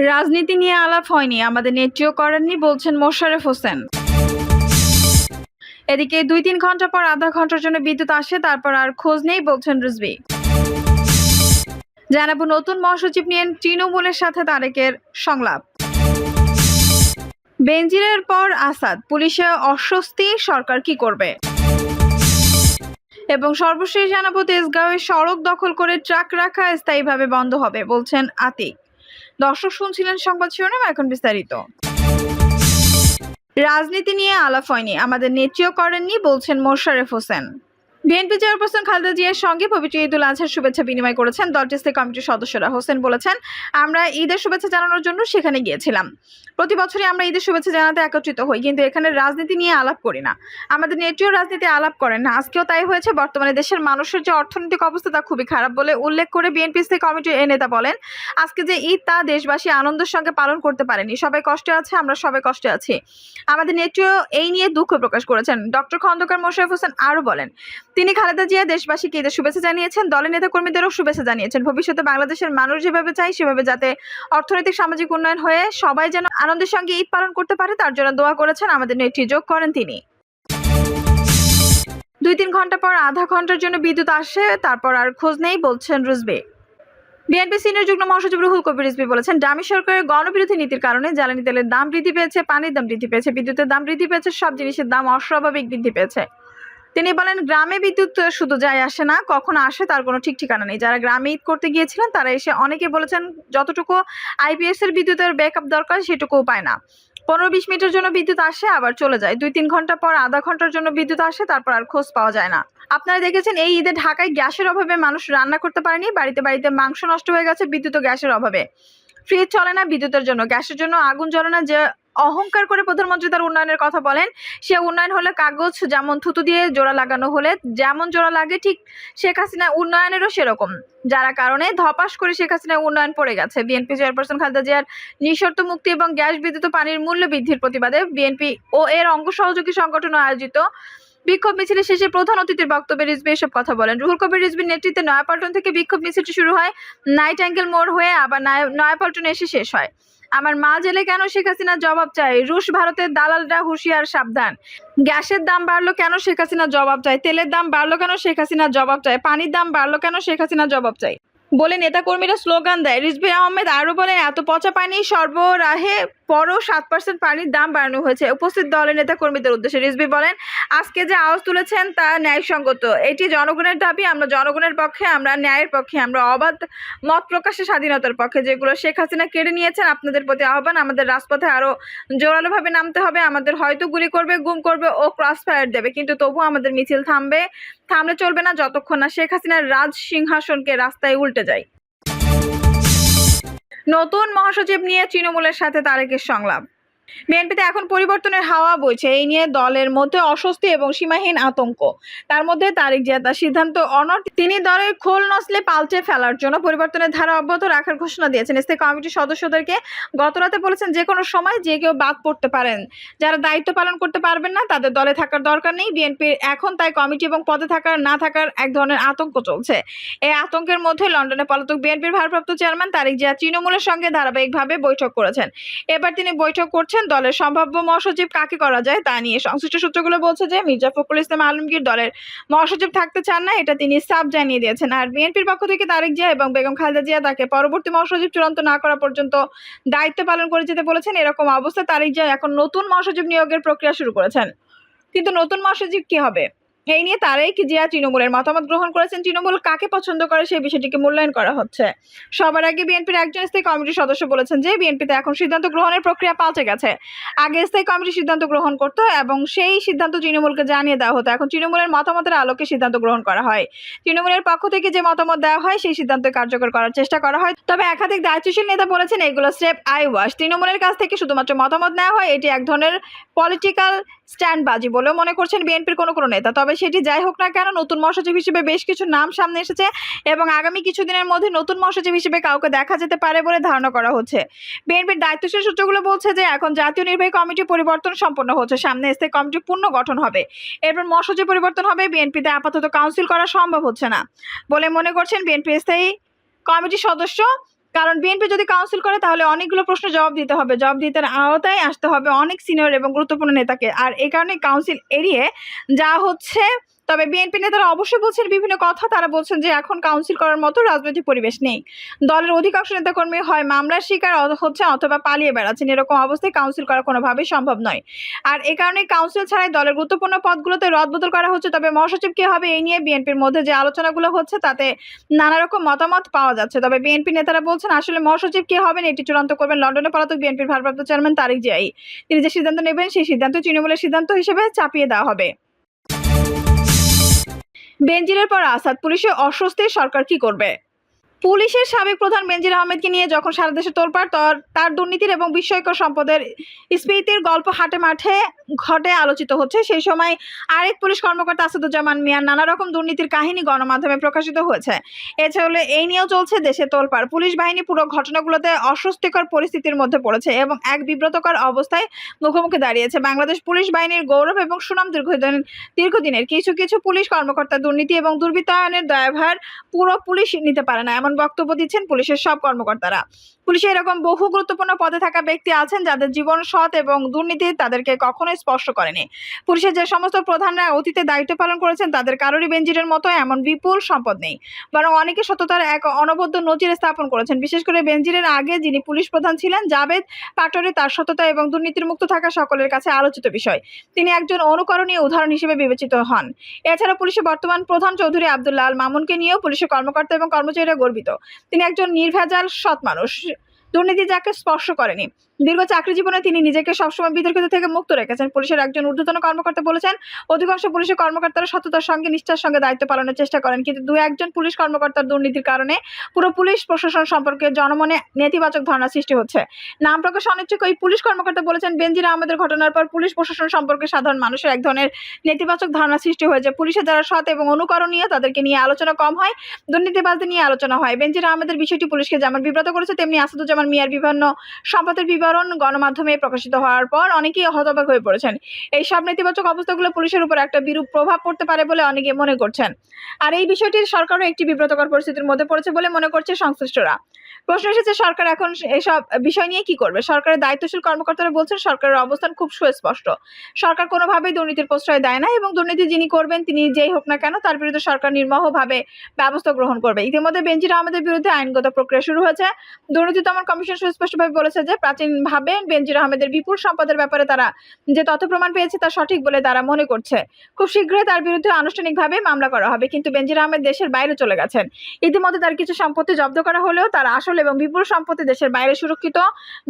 রাজনীতি নিয়ে আলাপ হয়নি, আমাদের নেত্রীও করেননি বলছেন মোশাররফ হোসেন। এদিকে ২-৩ ঘন্টা পর আধা ঘন্টার জন্য বিদ্যুৎ আসে, তারপর আর খোঁজ নেই বলছেন রিজভী। জানাবো নতুন মহাসচিব নিয়ে তৃণমূলের সাথে তারেকের সংলাপ। বেনজিরের পর আসাদ, পুলিশে অস্বস্তি, সরকার কি করবে? এবং সর্বশেষ জানাবো তেজগাঁওয়ে সড়ক দখল করে ট্রাক রাখা স্থায়ীভাবে বন্ধ হবে বলছেন আতিক। দর্শক শুনছিলেন সংবাদ শিরোনাম, এখন বিস্তারিত। রাজনীতি নিয়ে আলাপ হয়নি, আমাদের নেত্রীও করেননি বলছেন মোশাররফ হোসেন। বিএনপি চেয়ারপারসন খালেদা জিয়ার সঙ্গে পবিত্র ঈদুল আজহার শুভেচ্ছা বিনিময় করেছেন দলটির স্থায়ী কমিটির সদস্যরা। হোসেন বলেছেন, আমরা ঈদের শুভেচ্ছা জানানোর জন্য সেখানে গিয়েছিলাম। প্রতি বছরই আমরা ঈদের শুভেচ্ছা জানাতে একত্রিত হই, কিন্তু এখানে রাজনীতি নিয়ে আলাপ করি না। আমাদের নেত্রীও রাজনীতি আলাপ করেন না, আজকেও তাই হয়েছে। বর্তমানে দেশের মানুষের যে অর্থনৈতিক অবস্থা তা খুবই খারাপ বলে উল্লেখ করে বিএনপি স্থায়ী কমিটির এই নেতা বলেন, আজকে যে ঈদ তা দেশবাসী আনন্দের সঙ্গে পালন করতে পারেনি। সবাই কষ্টে আছে, আমরা সবাই কষ্টে আছি। আমাদের নেত্রীও এই নিয়ে দুঃখ প্রকাশ করেছেন। ডক্টর খন্দকার মোশাররফ হোসেন আরও বলেন, তিনি খালেদা জিয়া দেশবাসীকে ঈদের শুভেচ্ছা জানিয়েছেন, দলের নেতাকর্মীদেরও শুভেচ্ছা জানিয়েছেন। ভবিষ্যতে বাংলাদেশের মানুষ যেভাবে চায় সেভাবে যাতে অর্থনৈতিক সামাজিক উন্নয়ন হয়ে সবাই যেন আনন্দের সঙ্গে ঈদ পালন করতে পারে তার জন্য দোয়া করেছেন আমাদের নেত্রী, যোগ করেন তিনি। ২-৩ ঘন্টা পর আধা ঘন্টার জন্য বিদ্যুৎ আসে, তারপর আর খোঁজ নেই বলছেন রিজভী। বিএনপি সিনিয়র যুগ্ম মহাসচিব রুহুল কবির রিজভী বলেছেন, ডামি সরকারের গণবিরোধী নীতির কারণে জ্বালানি তেলের দাম বৃদ্ধি পেয়েছে, পানির দাম বৃদ্ধি পেয়েছে, বিদ্যুতের দাম বৃদ্ধি পেয়েছে, সব জিনিসের দাম অস্বাভাবিক বৃদ্ধি পেয়েছে। তিনি বলেন, গ্রামে বিদ্যুৎ শুধু যায় আসে না, কখন আসে তার কোনো ঠিক ঠিকানা নেই। যারা গ্রামে ঈদ করতে গিয়েছিলেন তারা এসে অনেকে বলেছেন যতটুকু আইপিএস এর বিদ্যুতের ব্যাকআপ দরকার সেটুকুও পায় না। ১৫-২০ মিনিটের জন্য বিদ্যুৎ আসে আবার চলে যায়, ২-৩ ঘন্টা পর আধা ঘন্টার জন্য বিদ্যুৎ আসে, তারপর আর খোঁজ পাওয়া যায় না। আপনারা দেখেছেন এই ঈদে ঢাকায় গ্যাসের অভাবে মানুষ রান্না করতে পারেনি, বাড়িতে বাড়িতে মাংস নষ্ট হয়ে গেছে বিদ্যুৎ ও গ্যাসের অভাবে। ফ্রিজ চলে না বিদ্যুতের জন্য, গ্যাসের জন্য আগুন জ্বলে না। যে অহংকার করে প্রধানমন্ত্রী তার উন্নয়নের কথা বলেন, সে উন্নয়ন হলে কাগজ যেমন থুতু দিয়ে জোড়া লাগানো হলে যেমন জোড়া লাগে, ঠিক শেখ হাসিনা উন্নয়নেরও সেরকম, যারা কারণে ধপাস করে শেখ হাসিনার উন্নয়ন পড়ে গেছে। বিএনপি চেয়ারপারসন খালেদা জিয়ার নিঃশর্ত মুক্তি এবং গ্যাস, বিদ্যুৎ ও পানির মূল্য বৃদ্ধির প্রতিবাদে বিএনপি ও এর অঙ্গ সহযোগী সংগঠন আয়োজিত বিক্ষোভ মিছিলের শেষে প্রধান অতিথির বক্তব্যে রিজভী এসব কথা বলেন। রুহুল কবির রিজভীর নেতৃত্বে নয়াপল্টন থেকে বিক্ষোভ মিছিলটি শুরু হয়, নাইট অ্যাঙ্গেল মোড় হয়ে আবার নয়াপল্টনে এসে শেষ হয়। আমার মা জেলে কেন, শেখ হাসিনা জবাব চাই, রুশ ভারতের দালালরা হুঁশিয়ার সাবধান। গ্যাসের দাম বাড়লো কেন, শেখ হাসিনা জবাব চাই। তেলের দাম বাড়লো কেন, শেখ হাসিনা জবাব চাই। পানির দাম বাড়লো কেন, শেখ হাসিনা জবাব চাই বলে নেতাকর্মীরা স্লোগান দেয়। রিজভী আহমেদ আরও বলেন, এত পচা পানি সরবরাহে পরও 7% পানির দাম বাড়ানো হয়েছে। উপস্থিত দলের নেতাকর্মীদের উদ্দেশ্যে রিজভী বলেন, আজকে যে আওয়াজ তুলেছেন তা ন্যায়সঙ্গত। এটি জনগণের দাবি, আমরা জনগণের পক্ষে, আমরা ন্যায়ের পক্ষে, আমরা অবাধ মত প্রকাশের স্বাধীনতার পক্ষে। যেগুলো শেখ হাসিনা কেড়ে নিয়েছেন, আপনাদের প্রতি আহ্বান, আমাদের রাজপথে আরও জোরালোভাবে নামতে হবে। আমাদের হয়তো গুলি করবে, গুম করবে ও ক্রস ফায়ার দেবে, কিন্তু তবুও আমাদের মিছিল থামলে চলবে না যতক্ষণ না শেখ হাসিনার রাজ সিংহাসনকে রাস্তায় উল্টে যায়। নতুন মহাসচিব নিয়ে তৃণমূলের সাথে তারেকের সংলাপ। বিএনপিতে এখন পরিবর্তনের হাওয়া বইছে, এই নিয়ে দলের মধ্যে অস্বস্তি এবং সীমাহীন আতঙ্ক। তার মধ্যে তারেক জিয়া তার সিদ্ধান্ত অনড়, তিনি দলের খোল নসলে পাল্টে ফেলার জন্য পরিবর্তনের ধারা অব্যাহত রাখার ঘোষণা দিয়েছেন। স্থায়ী কমিটির সদস্যদেরকে গতরাতে বলেছেন, যে কোনো সময় যে কেউ বাদ পড়তে পারেন, যারা দায়িত্ব পালন করতে পারবেন না তাদের দলে থাকার দরকার নেই। বিএনপির এখন তাই কমিটি এবং পদে থাকার না থাকার এক ধরনের আতঙ্ক চলছে। এই আতঙ্কের মধ্যে লন্ডনে পলাতক বিএনপির ভারপ্রাপ্ত চেয়ারম্যান তারেক জিয়া তৃণমূলের সঙ্গে ধারাবাহিকভাবে বৈঠক করেছেন। এবার তিনি বৈঠক করছেন দলের সম্ভাব্য মহাসচিব কাকে করা যায় তা নিয়ে। সংশ্লিষ্ট সূত্রগুলো বলছে যে মির্জা ফখরুল ইসলাম আলমগীর দলের মহাসচিব থাকতে চান না, এটা তিনি সাফ জানিয়ে দিয়েছেন। আর বিএনপির পক্ষ থেকে তারেক জিয়া এবং বেগম খালেদা জিয়া তাকে পরবর্তী মহাসচিব চূড়ান্ত না করা পর্যন্ত দায়িত্ব পালন করে যেতে বলেছেন। এরকম অবস্থায় তারেক জিয়া এখন নতুন মহাসচিব নিয়োগের প্রক্রিয়া শুরু করেছেন। কিন্তু নতুন মহাসচিব কি হবে, এই নিয়ে তারেক জিয়া তৃণমূলের মতামত গ্রহণ করেছেন। তৃণমূল কাকে পছন্দ করে সেই বিষয়টিকে মূল্যায়ন করা হচ্ছে। সবার আগে বিএনপির একজন স্থায়ী কমিটির সদস্য বলেছেন যে বিএনপিতে এখন সিদ্ধান্ত গ্রহণের প্রক্রিয়া পাল্টে গেছে। আগে স্থায়ী কমিটি সিদ্ধান্ত গ্রহণ করত এবং সেই সিদ্ধান্ত তৃণমূলকে জানিয়ে দেওয়া হতো, এখন তৃণমূলের মতামতের আলোকে সিদ্ধান্ত গ্রহণ করা হয়। তৃণমূলের পক্ষ থেকে যে মতামত দেওয়া হয় সেই সিদ্ধান্ত কার্যকর করার চেষ্টা করা হয়। তবে একাধিক দায়িত্বশীল নেতা বলেছেন এগুলো স্টেপ আই ওয়াশ, তৃণমূলের কাছ থেকে শুধুমাত্র মতামত নেওয়া হয়, এটি এক ধরনের পলিটিক্যাল স্ট্যান্ডবাজি বলেও মনে করছেন বিএনপির কোনো নেতা। তবে সেটি যাই হোক না কেন, নতুন মহাসচিব হিসেবে বেশ কিছু নাম সামনে এসেছে এবং আগামী কিছুদিনের মধ্যে নতুন মহাসচিব হিসেবে কাউকে দেখা যেতে পারে বলে ধারণা করা হচ্ছে। বিএনপির দায়িত্বশীল সূত্রগুলো বলছে যে এখন জাতীয় নির্বাহী কমিটি পরিবর্তন সম্পন্ন হচ্ছে, সামনে স্থায়ী কমিটি পূর্ণ গঠন হবে, এরপর মহাসচিব পরিবর্তন হবে। বিএনপিতে আপাতত কাউন্সিল করা সম্ভব হচ্ছে না বলে মনে করছেন বিএনপি স্থায়ী কমিটির সদস্য কারণ বিএনপি যদি কাউন্সিল করে তাহলে অনেকগুলো প্রশ্নের জবাব দিতে হবে, জবাব দিতে আওতায় আসতে হবে অনেক সিনিয়র এবং গুরুত্বপূর্ণ নেতাকে। আর এই কারণে কাউন্সিল এড়িয়ে যা হচ্ছে। তবে বিএনপি নেতারা অবশ্যই বলছেন বিভিন্ন কথা। তারা বলছেন যে এখন কাউন্সিল করার মতো রাজনৈতিক পরিবেশ নেই। দলের অধিকাংশ নেতাকর্মী হয় মামলার শিকার হচ্ছে অথবা পালিয়ে বেড়াচ্ছেন। এরকম অবস্থায় কাউন্সিল করা কোনোভাবেই সম্ভব নয়। আর এ কারণে কাউন্সিল ছাড়াই দলের গুরুত্বপূর্ণ পদগুলোতে রদবদল করা হচ্ছে। তবে মহাসচিব কে হবে এই নিয়ে বিএনপির মধ্যে যে আলোচনাগুলো হচ্ছে তাতে নানা রকম মতামত পাওয়া যাচ্ছে। তবে বিএনপি নেতারা বলছেন আসলে মহাসচিব কে হবেন এটি চূড়ান্ত করবেন লন্ডনে পলাতক বিএনপির ভারপ্রাপ্ত চেয়ারম্যান তারেক জিয়াই। তিনি যে সিদ্ধান্ত নেবেন সেই সিদ্ধান্ত তৃণমূলের সিদ্ধান্ত হিসেবে চাপিয়ে দেওয়া হবে। বেনজিরের পর আসাদ, পুলিশে অস্বস্তি, সরকার কি করবে? পুলিশের সাবেক প্রধান বেনজির আহমেদকে নিয়ে যখন সারা দেশে তোলপাড়, তার দুর্নীতির এবং বিস্ময়কর সম্পদের স্মৃতির গল্প হাটে মাঠে ঘটে আলোচিত হচ্ছে, সেই সময় আরেক পুলিশ কর্মকর্তা আসাদুজ্জামান মিয়ার নানা রকম দুর্নীতির কাহিনী গণমাধ্যমে প্রকাশিত হয়েছে। এছাড়া এই নিয়েও চলছে দেশে তোলপাড়। পুলিশ বাহিনী পুরো ঘটনাগুলোতে অস্বস্তিকর পরিস্থিতির মধ্যে পড়েছে এবং এক বিব্রতকর অবস্থায় মুখোমুখি দাঁড়িয়েছে। বাংলাদেশ পুলিশ বাহিনীর গৌরব এবং সুনাম দীর্ঘদিনের। কিছু কিছু পুলিশ কর্মকর্তা দুর্নীতি এবং দুর্বৃত্তায়নের দায়ভার পুরো পুলিশ নিতে পারে না, এমন বক্তব্য দিচ্ছেন পুলিশের সব কর্মকর্তারা। পুলিশে এরকম বহু গুরুত্বপূর্ণ পদে থাকা ব্যক্তি আছেন যাদের জীবন সৎ এবং দুর্নীতি তাদেরকে কখনোই স্পর্শ করেনি। পুলিশের যে সমস্ত প্রধানরা অতীতে দায়িত্ব পালন করেছেন তাদের কারোরই বেনজিরের মতো এমন বিপুল সম্পদ নেই, বরং অনেকে সততার এক অনবদ্য নজির স্থাপন করেছেন। বিশেষ করে বেনজিরের আগে যিনি পুলিশ প্রধান ছিলেন জাভেদ পাটোয়ারি, তার সততা এবং দুর্নীতির মুক্ত থাকা সকলের কাছে আলোচিত বিষয়। তিনি একজন অনুকরণীয় উদাহরণ হিসেবে বিবেচিত হন। এছাড়া পুলিশের বর্তমান প্রধান চৌধুরী আব্দুল্লাহ আল মামুনকে নিয়েও পুলিশের কর্মকর্তা এবং কর্মচারীরা গর্বিত। তিনি একজন নির্ভেজাল সৎ মানুষ, দুর্নীতি যাকে স্পর্শ করেনি। দীর্ঘ চাকরি জীবনে তিনি নিজেকে সবসময় বিতর্কিত থেকে মুক্ত রেখেছেন। পুলিশের একজন ঊর্ধ্বতন কর্মকর্তা বলেছেন, অধিকাংশ পুলিশের কর্মকর্তারা সততার সঙ্গে নিষ্ঠার সঙ্গে দায়িত্ব পালনের চেষ্টা করেন, কিন্তু দু একজন পুলিশ কর্মকর্তার দুর্নীতির কারণে পুরো পুলিশ প্রশাসন সম্পর্কে জনমনে নেতিবাচক ধারণা সৃষ্টি হচ্ছে। নাম প্রকাশ অনিচ্ছুক ওই পুলিশ কর্মকর্তা বলেছেন, বেনজির আহমেদের ঘটনার পর পুলিশ প্রশাসন সম্পর্কে সাধারণ মানুষের এক ধরনের নেতিবাচক ধারণা সৃষ্টি হয়েছে। পুলিশে যারা সৎ এবং অনুকরণীয় তাদেরকে নিয়ে আলোচনা কম হয়, দুর্নীতিবাজদের নিয়ে আলোচনা হয়। বেনজির আহমেদের বিষয়টি পুলিশকে যেমন বিব্রত করেছে, তেমনি আসাদুজ্জামান মিয়ার বিভিন্ন সম্পদের বিবরণ গণমাধ্যমে প্রকাশিত হওয়ার পর অনেকেই হতবাক হয়ে পড়েছেন। এই সব নেতিবাচক অবস্থাগুলো পুলিশের উপর একটা বিরূপ প্রভাব পড়তে পারে বলে অনেকে মনে করছেন। আর এই বিষয়টির সরকারও একটি বিব্রতকর পরিস্থিতির মধ্যে পড়েছে বলে মনে করছে সংশ্লিষ্টরা। প্রশ্ন এসেছে, সরকার এখন এসব বিষয় নিয়ে কি করবে? সরকারের দায়িত্বশীল কর্মকর্তারা বলছেন, সরকারের অবস্থান খুব সুস্পষ্ট। সরকার কোনোভাবেই দুর্নীতির প্রশ্রয় দেয় না এবং দুর্নীতি যিনি করবেন তিনি যেই হোক না কেন তার বিরুদ্ধে সরকার নির্মোহভাবে ব্যবস্থা গ্রহণ করবে। ইতিমধ্যে বেনজির আহমেদের বিরুদ্ধে আইনগত প্রক্রিয়া শুরু হয়েছে। দুর্নীতি দমন কমিশন সুস্পষ্টভাবে বলেছে যে প্রাচীনভাবে বেনজির আহমেদের বিপুল সম্পদের ব্যাপারে তারা যে তথ্য প্রমাণ পেয়েছে তা সঠিক বলে তারা মনে করছে। খুব শীঘ্রই তার বিরুদ্ধে আনুষ্ঠানিকভাবে মামলা করা হবে। কিন্তু বেনজির আহমেদ দেশের বাইরে চলে গেছেন। ইতিমধ্যে তার কিছু সম্পত্তি জব্দ করা হলেও তার আসল এবং বিপুল সম্পত্তি দেশের বাইরে সুরক্ষিত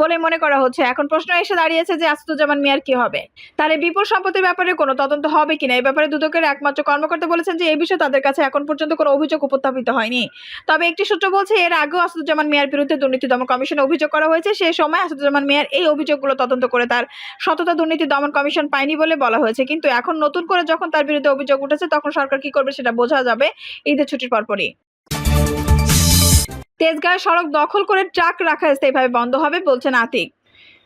বলে মনে করা হচ্ছে। এখন প্রশ্ন এসে দাঁড়িয়েছে যে আসাদুজ্জামান মিয়ার কি হবে? তার এই বিপুল সম্পত্তির ব্যাপারে কোনো তদন্ত হবে কিনা? এই ব্যাপারে দুদকের একমাত্র কর্মকর্তা বলেছেন যে এই বিষয়ে তাদের কাছে এখন পর্যন্ত কোনো অভিযোগ উত্থাপিত হয়নি। তবে একটি সূত্র বলছে এর আগেও আসাদুজ্জামান মিয়ার বিরুদ্ধে দুর্নীতি দমন কমিশনে অভিযোগ করা হয়েছে। সেই সময় আসাদুজ্জামান মিয়ার এই অভিযোগগুলো তদন্ত করে তার সততা দুর্নীতি দমন কমিশন পায়নি বলে বলা হয়েছে। কিন্তু এখন নতুন করে যখন তার বিরুদ্ধে অভিযোগ উঠেছে তখন সরকার কি করবে সেটা বোঝা যাবে ঈদের ছুটির পরপরই। তেজগাঁয়ে সড়ক দখল করে ট্রাক রাখা স্থায়ীভাবে বন্ধ হবে বলছেন আতিক।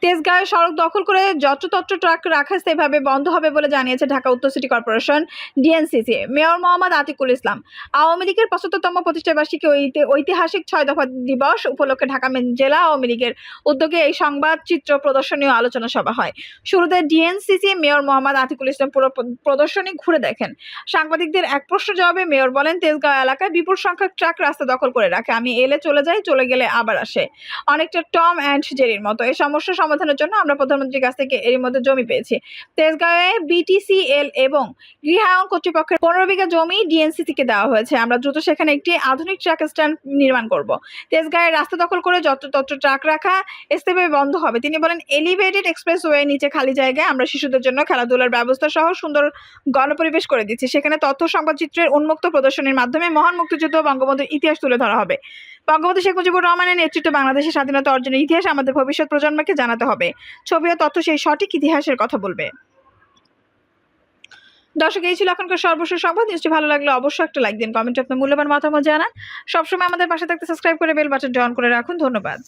তেজগাঁয়ে সড়ক দখল করে যত্রতত্র ট্রাক রাখা স্থায়ীভাবে বন্ধ হবে বলে জানিয়েছে ঢাকা উত্তর city corporation DNCC mayor Mohammad Atiqul Islam. Awami লীগের ৭৫তম প্রতিষ্ঠাবার্ষিকী ঐতিহাসিক ৬ দফা দিবস উপলক্ষে ঢাকা জেলা আওয়ামী লীগের উদ্যোগে এই সংবাদ চিত্র প্রদর্শনী ও আলোচনা সভা হয়। শুরুতে ডিএনসিসি মেয়র মোহাম্মদ আতিকুল ইসলাম পুরো প্রদর্শনী ঘুরে দেখেন। সাংবাদিকদের এক প্রশ্ন জবাবে মেয়র বলেন, তেজগাঁও এলাকায় বিপুল সংখ্যক ট্রাক রাস্তা দখল করে রাখে। আমি এলে চলে যাই, চলে গেলে আবার আসে, অনেকটা টম অ্যান্ড জেরির মতো। এই সমস্যা সমাধানের জন্য আমরা প্রধানমন্ত্রীর কাছ থেকে এরই মধ্যে জমি পেয়েছি। তেজগাঁওয়ে বিটিসিএল এবং গৃহায়ন কর্তৃপক্ষের 15 বিঘা জমি ডিএনসিসি কে দেওয়া হয়েছে। আমরা দ্রুত সেখানে একটি আধুনিক ট্রাক স্ট্যান্ড নির্মাণ করব। তেজগাঁয়ের রাস্তা দখল করে যত্রতত্র ট্রাক রাখা স্থায়ীভাবে বন্ধ হবে। তিনি বলেন, এলিভেটেড এক্সপ্রেসওয়ে নিচে খালি জায়গায় আমরা শিশুদের জন্য খেলাধুলার ব্যবস্থা সহ সুন্দর গণপরিবেশ করে দিচ্ছি। সেখানে তথ্য সংবাদচিত্রের উন্মুক্ত প্রদর্শনীর মাধ্যমে মহান মুক্তিযুদ্ধ বঙ্গবন্ধুর ইতিহাস তুলে ধরা হবে। বঙ্গবন্ধু শেখ মুজিবুর রহমানের নেতৃত্বে বাংলাদেশের স্বাধীনতা অর্জনের ইতিহাস আমাদের ভবিষ্যৎ প্রজন্মকে জানাতে হবে। ছবি ও তথ্য সেই সঠিক ইতিহাসের কথা বলবে। দর্শক, এই ছিল এখনকার সর্বশেষ সংবাদ। নিউজটি ভালো লাগলে অবশ্যই একটা লাইক দিন, কমেন্টে আপনার মূল্যবান মতামত জানান। সবসময় আমাদের পাশে থাকতে সাবস্ক্রাইব করে বেল বাটনটি অন করে রাখুন। ধন্যবাদ।